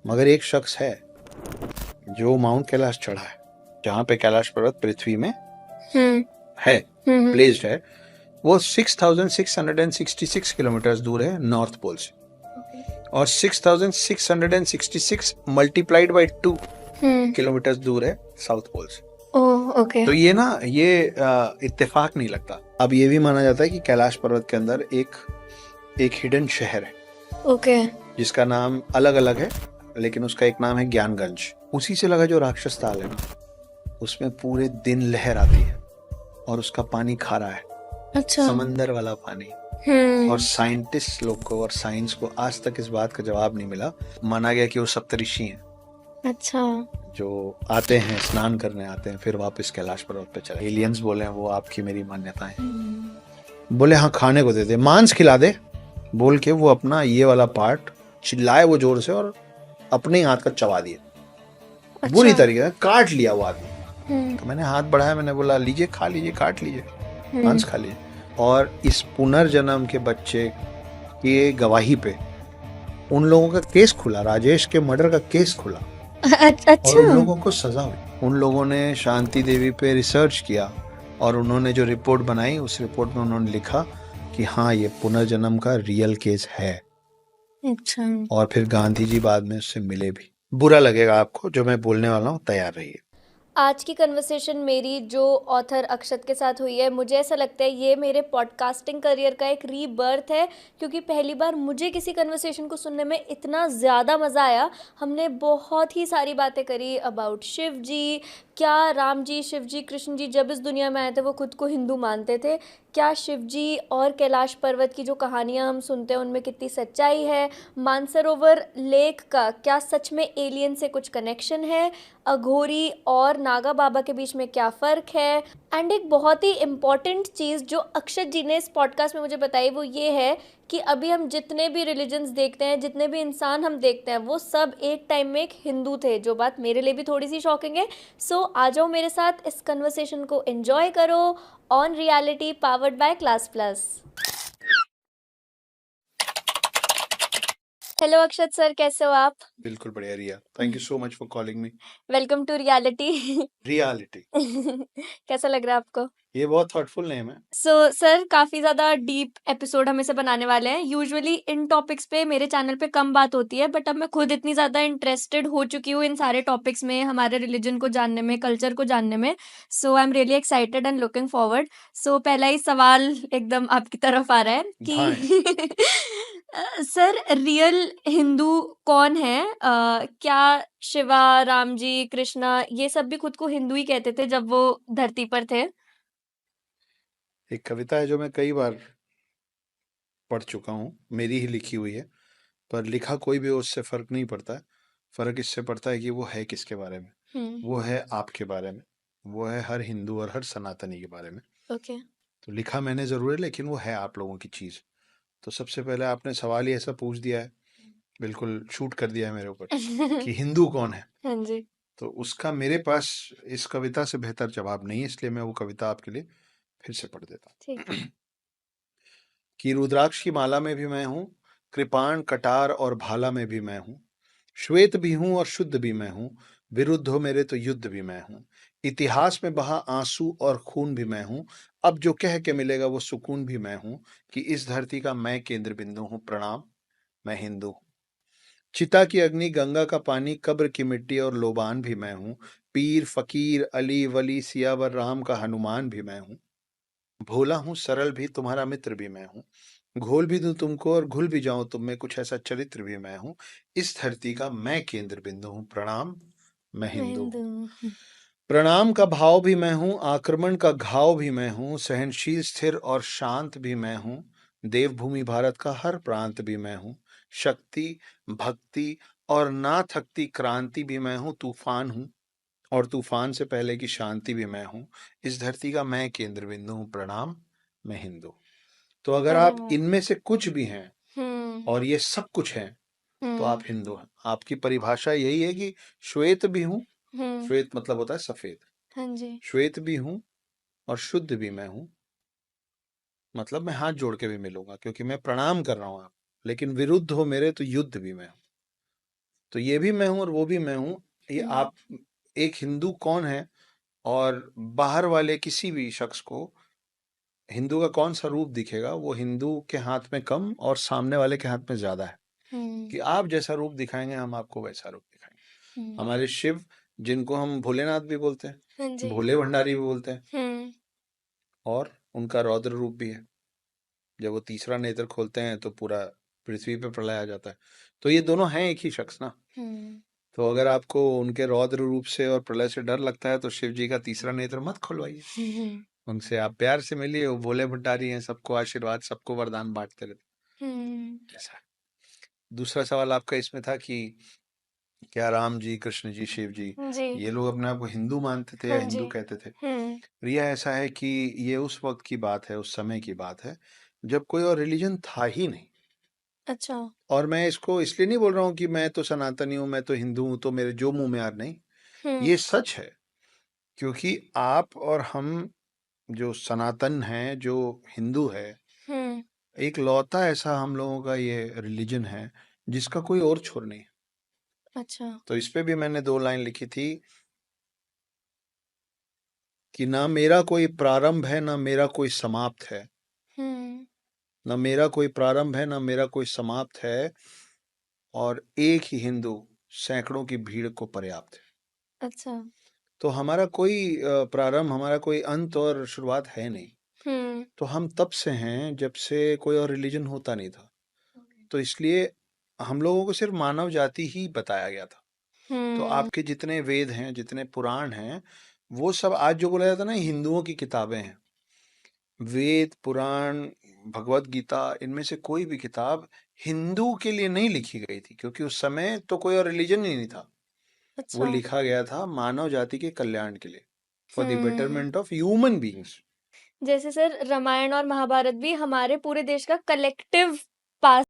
मगर एक शख्स है जो माउंट कैलाश चढ़ा है, जहाँ पे कैलाश पर्वत पृथ्वी में है, प्लेस्ड है। वो 6666 किलोमीटर दूर है नॉर्थ पोल से, और 6666 मल्टीप्लाइड बाई 2 किलोमीटर दूर है साउथ पोल से। ओके। तो ये ना ये इत्तेफाक नहीं लगता। अब ये भी माना जाता है कि कैलाश पर्वत के अंदर एक हिडन शहर है, ओके। जिसका नाम अलग अलग है, लेकिन उसका एक नाम है ज्ञानगंज। उसी से लगा जो राक्षस ताल है ना, उसमें पूरे दिन लहर आती है और उसका पानी खारा है। अच्छा। समंदर वाला पानी। और साइंटिस्ट लोग को और साइंस को आज तक इस बात का जवाब नहीं मिला। माना गया कि वो सप्तऋषि हैं। अच्छा। जो आते हैं, स्नान करने आते हैं, फिर वापस कैलाश पर्वत पे चले। एलियंस बोले हैं वो आपकी मेरी मान्यताएं। बोले हाँ खाने को दे दे, मांस खिला दे, बोल के वो अपना ये वाला पार्ट चिल्लाए वो जोर से और अपने हाथ का चबा दिया। अच्छा। बुरी तरीके से काट लिया वो आदमी। तो मैंने हाथ बढ़ाया, मैंने बोला लीजिए, खा लीजिए, काट लीजिए, मांस खा लीजिए। और इस पुनर्जन्म के बच्चे की गवाही पे उन लोगों का केस खुला, राजेश के मर्डर का केस खुला। अच्छा। और उन लोगों को सजा हुई। उन लोगों ने शांति देवी पे रिसर्च किया और उन्होंने जो रिपोर्ट बनाई, उस रिपोर्ट में उन्होंने लिखा कि हाँ ये पुनर्जन्म का रियल केस है। अच्छा। और फिर गांधी जी बाद में उससे मिले भी। बुरा लगेगा आपको जो मैं बोलने वाला हूँ, तैयार रहिए। आज की कन्वर्सेशन मेरी जो ऑथर अक्षत के साथ हुई है, मुझे ऐसा लगता है ये मेरे पॉडकास्टिंग करियर का एक रीबर्थ है, क्योंकि पहली बार मुझे किसी कन्वर्सेशन को सुनने में इतना ज़्यादा मज़ा आया। हमने बहुत ही सारी बातें करी अबाउट शिव जी, क्या राम जी, शिव जी, कृष्ण जी जब इस दुनिया में आए थे वो खुद को हिंदू मानते थे, क्या शिव जी और कैलाश पर्वत की जो कहानियाँ हम सुनते हैं उनमें कितनी सच्चाई है, मानसरोवर लेक का क्या सच में एलियन से कुछ कनेक्शन है, अघोरी और नागा बाबा के बीच में क्या फ़र्क है। एंड एक बहुत ही इम्पॉर्टेंट चीज़ जो अक्षत जी ने इस पॉडकास्ट में मुझे बताई वो ये है कि अभी हम जितने भी रिलीजन्स देखते हैं, जितने भी इंसान हम देखते हैं, वो सब एक टाइम में एक हिंदू थे, जो बात मेरे लिए भी थोड़ी सी शॉकिंग है। सो आ जाओ मेरे साथ, इस कन्वर्सेशन को एंजॉय करो on Reality powered by Class Plus. Hello Akshat sir, कैसे हो आप? बिल्कुल बढ़िया Riya, thank you so much for calling me. Welcome to Reality. Reality, कैसा लग रहा है आपको? ये बहुत थॉटफुल नेम है। सर काफ़ी ज़्यादा डीप एपिसोड हम इसे बनाने वाले हैं। यूजुअली इन टॉपिक्स पे मेरे चैनल पे कम बात होती है, बट अब मैं खुद इतनी ज़्यादा इंटरेस्टेड हो चुकी हूँ इन सारे टॉपिक्स में, हमारे रिलीजन को जानने में, कल्चर को जानने में। So I am really excited and looking forward. So पहला ही सवाल एकदम आपकी तरफ आ रहा है कि सर रियल हिंदू कौन है? क्या शिवा, राम जी, कृष्णा ये सब भी खुद को हिंदू ही कहते थे जब वो धरती पर थे? एक कविता है जो मैं कई बार पढ़ चुका हूँ, मेरी ही लिखी हुई है, पर लिखा कोई भी हो उससे फर्क नहीं पड़ता है। फर्क इससे पड़ता है कि वो है किसके बारे में। वो है आपके बारे में, वो है हर हिंदू और हर सनातनी के बारे में। ओके। तो लिखा मैंने जरूर है, लेकिन वो है आप लोगों की चीज। तो सबसे पहले आपने सवाल ही ऐसा पूछ दिया है, बिल्कुल शूट कर दिया है मेरे ऊपर कि हिंदू कौन है। हाँ जी। तो उसका मेरे पास इस कविता से बेहतर जवाब नहीं है, इसलिए मैं वो कविता आपके लिए फिर से पढ़ देता ठीक है। हूँ। कि रुद्राक्ष की माला में भी मैं हूँ, कृपाण कटार और भाला में भी मैं हूँ, श्वेत भी हूँ और शुद्ध भी मैं हूँ, विरुद्ध हो मेरे तो युद्ध भी मैं हूँ, इतिहास में बहा आंसू और खून भी मैं हूँ, अब जो कह के मिलेगा वो सुकून भी मैं हूँ, कि इस धरती का मैं केंद्र बिंदु हूँ, प्रणाम मैं हिंदू हूँ। चिता की अग्नि, गंगा का पानी, कब्र की मिट्टी और लोबान भी मैं हूँ, पीर फकीर अली वली सियावर राम का हनुमान भी मैं हूँ, भोला हूँ सरल भी तुम्हारा मित्र भी मैं हूँ, घोल भी दूं तुमको और घुल भी जाऊं तुम में, कुछ ऐसा चरित्र भी मैं हूँ, इस धरती का मैं केंद्र बिंदु हूँ, प्रणाम मैं हिंदू हूँ। हिंदू। प्रणाम का भाव भी मैं हूँ, आक्रमण का घाव भी मैं हूँ, सहनशील स्थिर और शांत भी मैं हूँ, देवभूमि भारत का हर प्रांत भी मैं हूँ, शक्ति भक्ति और ना थकती क्रांति भी मैं हूँ, तूफान हूँ और तूफान से पहले की शांति भी मैं हूँ, इस धरती का मैं केंद्र बिंदु हूँ, प्रणाम मैं हिंदू। तो अगर अरे आप वाह। इनमें से कुछ भी हैं और ये सब कुछ हैं, तो आप हम्म। हिंदू हैं। आपकी परिभाषा यही है कि श्वेत भी हूँ, हम्म। श्वेत मतलब होता है सफेद, हाँ जी। श्वेत भी हूँ और शुद्ध भी मैं हूँ, मतलब मैं हाथ जोड़ के भी मिलूंगा क्योंकि मैं प्रणाम कर रहा हूँ आप, लेकिन विरुद्ध हो मेरे तो युद्ध भी मैं हूँ। तो ये भी मैं हूं और वो भी मैं हूं। ये आप, एक हिंदू कौन है और बाहर वाले किसी भी शख्स को हिंदू का कौन सा रूप दिखेगा, वो हिंदू के हाथ में कम और सामने वाले के हाथ में ज्यादा है। कि आप जैसा रूप दिखाएंगे हम आपको वैसा रूप दिखाएंगे। हमारे शिव, जिनको हम भोलेनाथ भी बोलते हैं, हाँ जी। भोले भंडारी भी बोलते हैं, और उनका रौद्र रूप भी है। जब वो तीसरा नेत्र खोलते हैं तो पूरा पृथ्वी पे प्रलय आ जाता है। तो ये दोनों हैं एक ही शख्स ना। तो अगर आपको उनके रौद्र रूप से और प्रलय से डर लगता है तो शिव जी का तीसरा नेत्र मत खुलवाइए। उनसे आप प्यार से मिलिए, वो भोले भंडारी हैं, सबको आशीर्वाद, सबको वरदान बांटते रहते। ऐसा है। दूसरा सवाल आपका इसमें था कि क्या राम जी, कृष्ण जी, शिव जी, ये लोग अपने आप को हिंदू मानते थे या हिंदू कहते थे? रिया, ऐसा है कि ये उस वक्त की बात है, उस समय की बात है जब कोई और रिलीजन था ही नहीं। अच्छा। और मैं इसको इसलिए नहीं बोल रहा हूँ कि मैं तो सनातनी हूँ, मैं तो हिंदू हूँ, तो मेरे जो मुंह में आ रहा, नहीं, ये सच है। क्योंकि आप और हम जो सनातन हैं, जो हिंदू है, एक लौता ऐसा हम लोगों का ये रिलीजन है जिसका कोई और छोर नहीं। अच्छा। तो इस पे भी मैंने 2 लाइन लिखी थी कि ना मेरा कोई प्रारंभ है, ना मेरा कोई समाप्त है। ना मेरा कोई प्रारंभ है, ना मेरा कोई समाप्त है, और एक ही हिंदू सैकड़ों की भीड़ को पर्याप्त है। अच्छा। तो हमारा कोई प्रारंभ, हमारा कोई अंत और शुरुआत है नहीं। तो हम तब से हैं जब से कोई और रिलीजन होता नहीं था। तो इसलिए हम लोगों को सिर्फ मानव जाति ही बताया गया था। तो आपके जितने वेद हैं, जितने पुराण हैं, वो सब आज जो बोला जाता है ना हिंदुओं की किताबें हैं। वेद, पुराण, भगवत गीता, इनमें से कोई भी किताब हिंदू के लिए नहीं लिखी गई थी, क्योंकि उस समय तो कोई और रिलीजन ही नहीं था। वो लिखा गया था मानव जाति के कल्याण के लिए, for the betterment of human beings. जैसे सर रामायण और महाभारत भी हमारे पूरे देश का कलेक्टिव पास